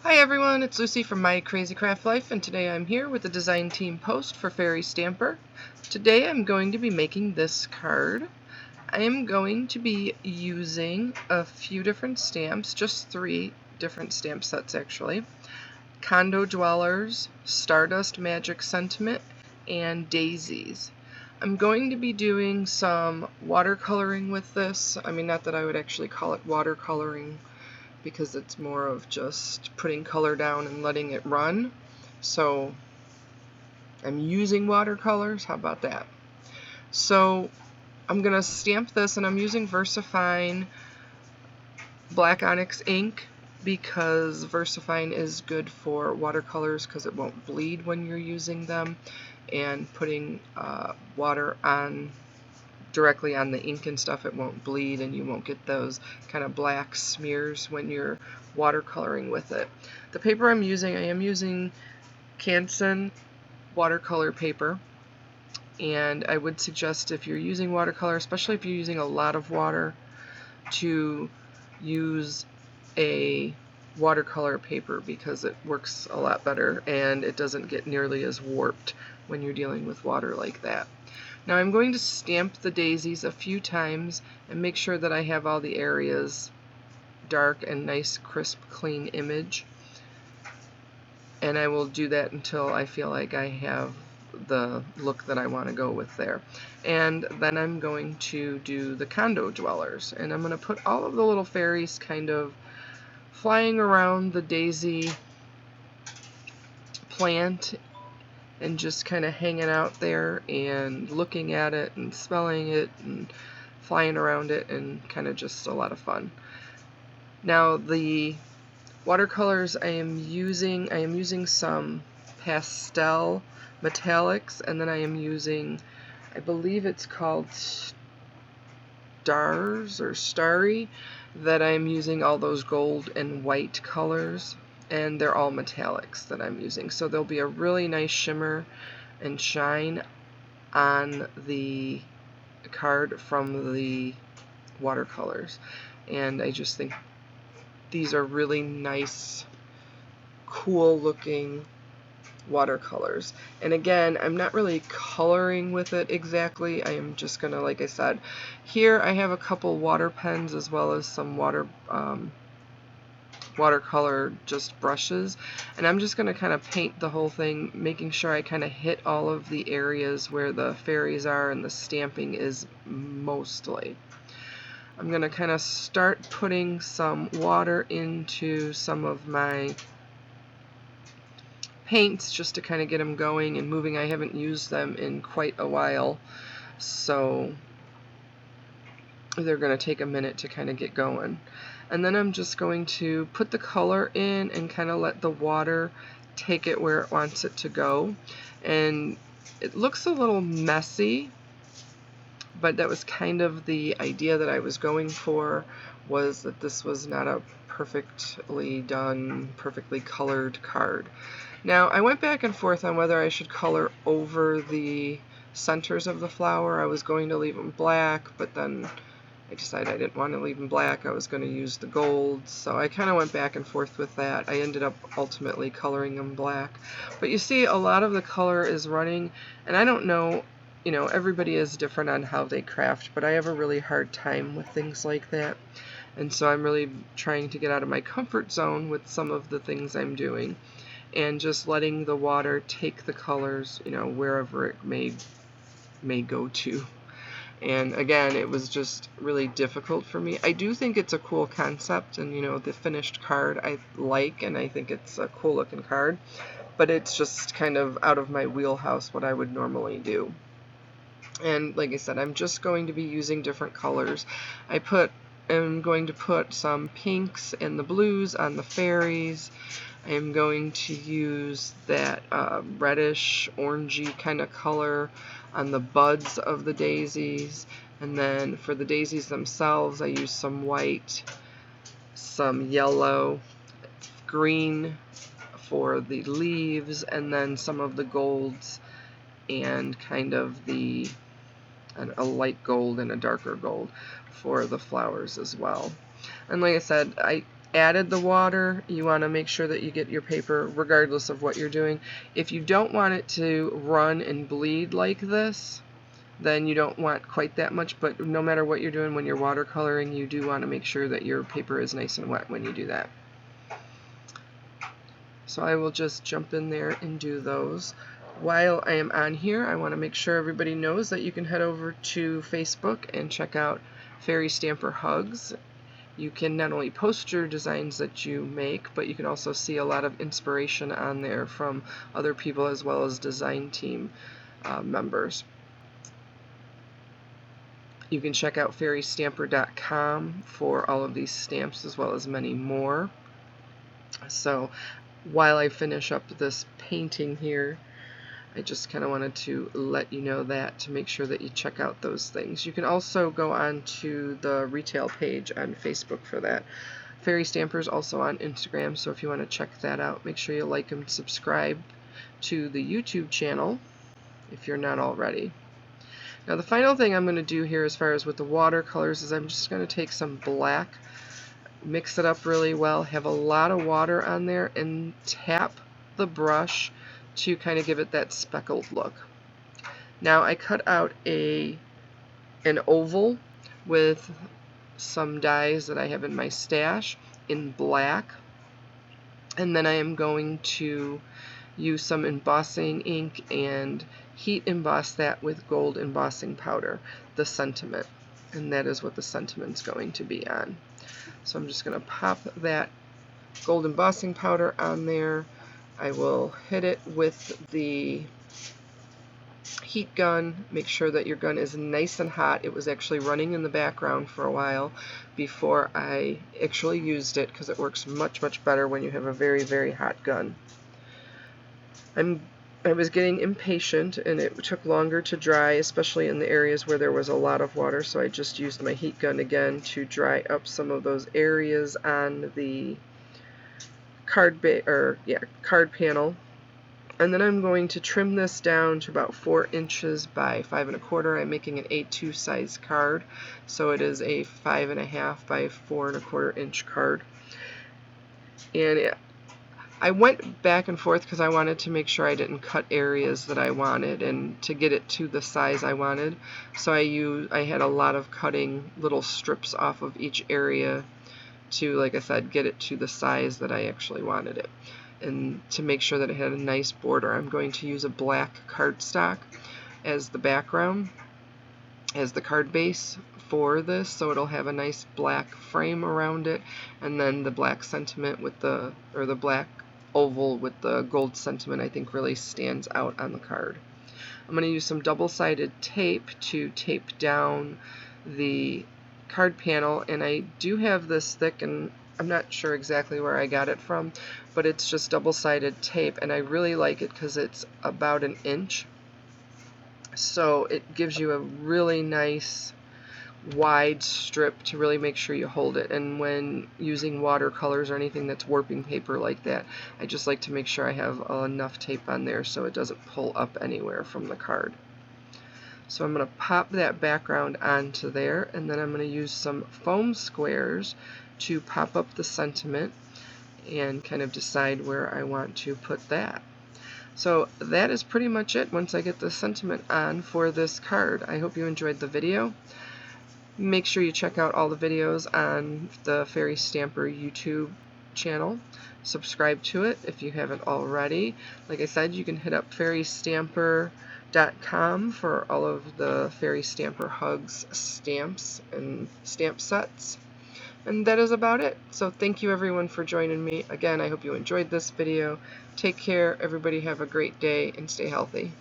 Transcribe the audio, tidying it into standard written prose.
Hi everyone, it's Lucy from My Crazy Craft Life, and today I'm here with the design team post for Fairy Stamper. Today I'm going to be making this card. I am going to be using a few different stamps, just 3 different stamp sets actually. Condo Dwellers, Stardust Magic Sentiment, and Daisies. I'm going to be doing some watercoloring with this. I mean, not that I would actually call it watercoloring, because it's more of just putting color down and letting it run. So I'm using watercolors, how about that? So I'm gonna stamp this, and I'm using VersaFine black onyx ink because VersaFine is good for watercolors because it won't bleed when you're using them, and putting water on directly on the ink and stuff, it won't bleed and you won't get those kind of black smears when you're watercoloring with it. The paper I'm using, I am using Canson watercolor paper, and I would suggest if you're using watercolor, especially if you're using a lot of water, to use a watercolor paper because it works a lot better and it doesn't get nearly as warped when you're dealing with water like that. Now I'm going to stamp the daisies a few times and make sure that I have all the areas dark and nice, crisp, clean image. And I will do that until I feel like I have the look that I want to go with there. And then I'm going to do the Condo Dwellers, and I'm going to put all of the little fairies kind of flying around the daisy plant and just kind of hanging out there and looking at it and smelling it and flying around it, and kind of just a lot of fun. Now the watercolors I am using some pastel metallics, and then I am using, I believe it's called Stars or Starry, that I'm using all those gold and white colors, and they're all metallics that I'm using. So there'll be a really nice shimmer and shine on the card from the watercolors. And I just think these are really nice, cool looking watercolors. And again, I'm not really coloring with it exactly. I am just gonna, like I said, here I have a couple water pens as well as some watercolor just brushes, and I'm just gonna kind of paint the whole thing, making sure I kind of hit all of the areas where the fairies are and the stamping is mostly. I'm gonna kind of start putting some water into some of my paints just to kind of get them going and moving. I haven't used them in quite a while, so they're going to take a minute to kind of get going. And then I'm just going to put the color in and kind of let the water take it where it wants it to go. And it looks a little messy, but that was kind of the idea that I was going for, was that this was not a perfectly done, perfectly colored card. Now I went back and forth on whether I should color over the centers of the flower. I was going to leave them black, but then I decided I didn't want to leave them black. I was going to use the gold, so I kind of went back and forth with that. I ended up ultimately coloring them black. But you see, a lot of the color is running, and I don't know, you know, everybody is different on how they craft, but I have a really hard time with things like that. And so I'm really trying to get out of my comfort zone with some of the things I'm doing, and just letting the water take the colors, you know, wherever it may go to. And again, it was just really difficult for me. I do think it's a cool concept, and you know, the finished card I like, and I think it's a cool looking card, but it's just kind of out of my wheelhouse, what I would normally do. And like I said, I'm just going to be using different colors. I'm going to put some pinks and the blues on the fairies. I am going to use that reddish, orangey kind of color on the buds of the daisies. And then for the daisies themselves, I use some white, some yellow, green for the leaves, and then some of the golds and kind of the a light gold and a darker gold for the flowers as well. And like I said, I added the water. You want to make sure that you get your paper regardless of what you're doing. If you don't want it to run and bleed like this, then you don't want quite that much, but no matter what you're doing when you're watercoloring, you do want to make sure that your paper is nice and wet when you do that. So I will just jump in there and do those. While I am on here, I want to make sure everybody knows that you can head over to Facebook and check out Fairy Stamper Hugs. You can not only post your designs that you make, but you can also see a lot of inspiration on there from other people as well as design team members. You can check out fairystamper.com for all of these stamps as well as many more. So while I finish up this painting here, I just kind of wanted to let you know that, to make sure that you check out those things. You can also go on to the retail page on Facebook for that. Fairy Stamper is also on Instagram, so if you want to check that out, make sure you like and subscribe to the YouTube channel if you're not already. Now the final thing I'm going to do here as far as with the watercolors is I'm just going to take some black, mix it up really well, have a lot of water on there, and tap the brush to kind of give it that speckled look. Now I cut out an oval with some dies that I have in my stash in black, and then I am going to use some embossing ink and heat emboss that with gold embossing powder, the sentiment, and that is what the sentiment's going to be on. So I'm just going to pop that gold embossing powder on there. I will hit it with the heat gun. Make sure that your gun is nice and hot. It was actually running in the background for a while before I actually used it, because it works much better when you have a very hot gun. I was getting impatient and it took longer to dry, especially in the areas where there was a lot of water, so I just used my heat gun again to dry up some of those areas on the card panel. And then I'm going to trim this down to about 4 inches by 5 1/4. I'm making an A2 size card, so it is a 5 1/2 by 4 1/4 inch card. And I went back and forth because I wanted to make sure I didn't cut areas that I wanted and to get it to the size I wanted. So I had a lot of cutting little strips off of each area to, like I said, get it to the size that I actually wanted it. And to make sure that it had a nice border, I'm going to use a black cardstock as the background, as the card base for this, so it'll have a nice black frame around it, and then the black sentiment with the black oval with the gold sentiment I think really stands out on the card. I'm going to use some double-sided tape to tape down the card panel, and I do have this thick, and I'm not sure exactly where I got it from, but it's just double-sided tape, and I really like it because it's about 1 inch, so it gives you a really nice wide strip to really make sure you hold it. And when using watercolors or anything that's warping paper like that, I just like to make sure I have enough tape on there so it doesn't pull up anywhere from the card. So I'm going to pop that background onto there, and then I'm going to use some foam squares to pop up the sentiment and kind of decide where I want to put that. So that is pretty much it once I get the sentiment on for this card. I hope you enjoyed the video. Make sure you check out all the videos on the Fairy Stamper YouTube channel. Subscribe to it if you haven't already. Like I said, you can hit up fairystamper.com for all of the Fairy Stamper Hugs stamps and stamp sets. And that is about it. So thank you everyone for joining me. Again, I hope you enjoyed this video. Take care, everybody have a great day, and stay healthy.